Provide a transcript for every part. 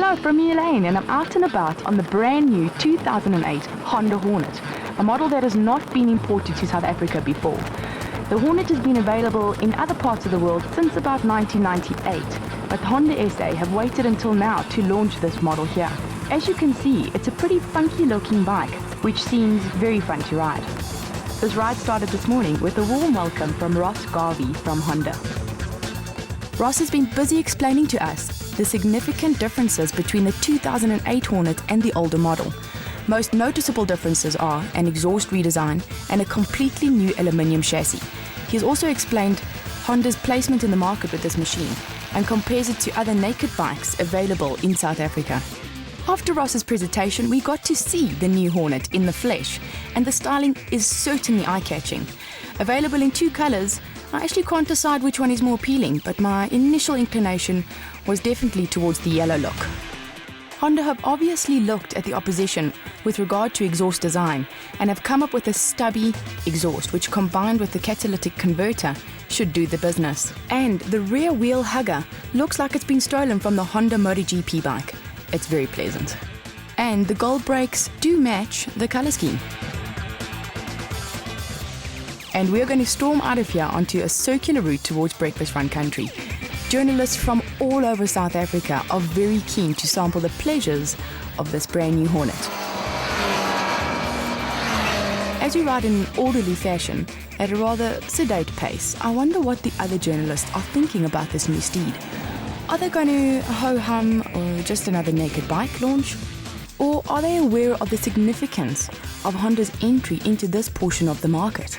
Hello from me, Elaine, and I'm out and about on the brand new 2008 Honda Hornet, a model that has not been imported to South Africa before. The Hornet has been available in other parts of the world since about 1998, but Honda SA have waited until now to launch this model here. As you can see, it's a pretty funky looking bike, which seems very fun to ride. This ride started this morning with a warm welcome from Ross Garvey from Honda. Ross has been busy explaining to us the significant differences between the 2008 Hornet and the older model. Most noticeable differences are an exhaust redesign and a completely new aluminium chassis. He has also explained Honda's placement in the market with this machine and compares it to other naked bikes available in South Africa. After Ross's presentation, we got to see the new Hornet in the flesh, and the styling is certainly eye-catching. Available in two colours, I actually can't decide which one is more appealing, but my initial inclination was definitely towards the yellow look. Honda have obviously looked at the opposition with regard to exhaust design and have come up with a stubby exhaust, which combined with the catalytic converter should do the business. And the rear wheel hugger looks like it's been stolen from the Honda MotoGP bike. It's very pleasant. And the gold brakes do match the colour scheme. And we're going to storm out of here onto a circular route towards Breakfast Run Country. Journalists from all over South Africa are very keen to sample the pleasures of this brand new Hornet. As we ride in an orderly fashion, at a rather sedate pace, I wonder what the other journalists are thinking about this new steed. Are they going to ho-hum or just another naked bike launch? Or are they aware of the significance of Honda's entry into this portion of the market?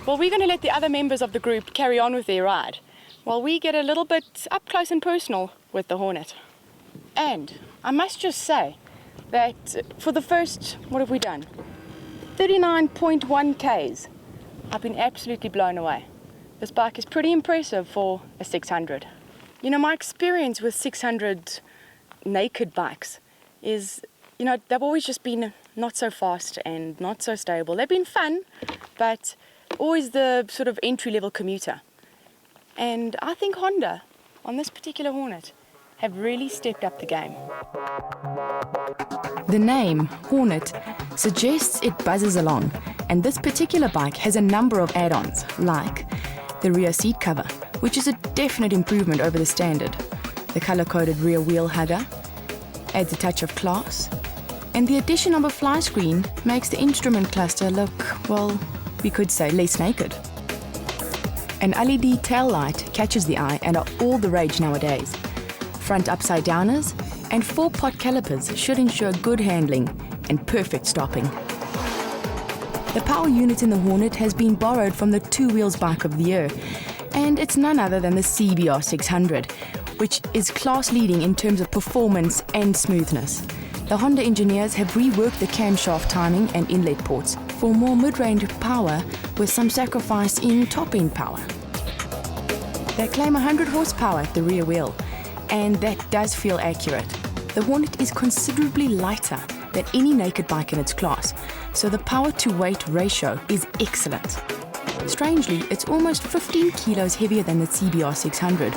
Well, we're going to let the other members of the group carry on with their ride while we get a little bit up close and personal with the Hornet. And I must just say that for the first, what have we done? 39.1 Ks. I've been absolutely blown away. This bike is pretty impressive for a 600. You know, my experience with 600 naked bikes is, you know, they've always just been not so fast and not so stable. They've been fun, but always the sort of entry-level commuter. And I think Honda, on this particular Hornet, have really stepped up the game. The name, Hornet, suggests it buzzes along, and this particular bike has a number of add-ons, like the rear seat cover, which is a definite improvement over the standard. The color-coded rear wheel hugger adds a touch of class, and the addition of a fly screen makes the instrument cluster look, well, we could say less naked. An LED tail light catches the eye and are all the rage nowadays. Front upside downers and 4-pot calipers should ensure good handling and perfect stopping. The power unit in the Hornet has been borrowed from the Two Wheels Bike of the Year, and it's none other than the CBR 600, which is class leading in terms of performance and smoothness. The Honda engineers have reworked the camshaft timing and inlet ports for more mid-range power with some sacrifice in top-end power. They claim 100 horsepower at the rear wheel, and that does feel accurate. The Hornet is considerably lighter than any naked bike in its class, so the power-to-weight ratio is excellent. Strangely, it's almost 15 kilos heavier than the CBR 600,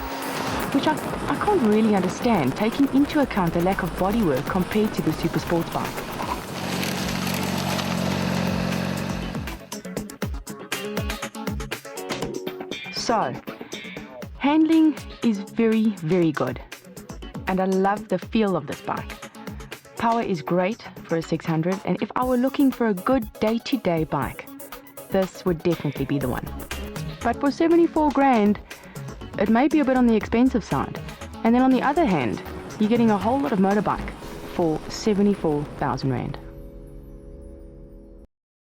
which I can't really understand, taking into account the lack of bodywork compared to the super sports bike. So, handling is very, very good, and I love the feel of this bike. Power is great for a 600, and if I were looking for a good day-to-day bike, this would definitely be the one. But for 74 grand, it may be a bit on the expensive side. And then on the other hand, you're getting a whole lot of motorbike for 74,000 rand.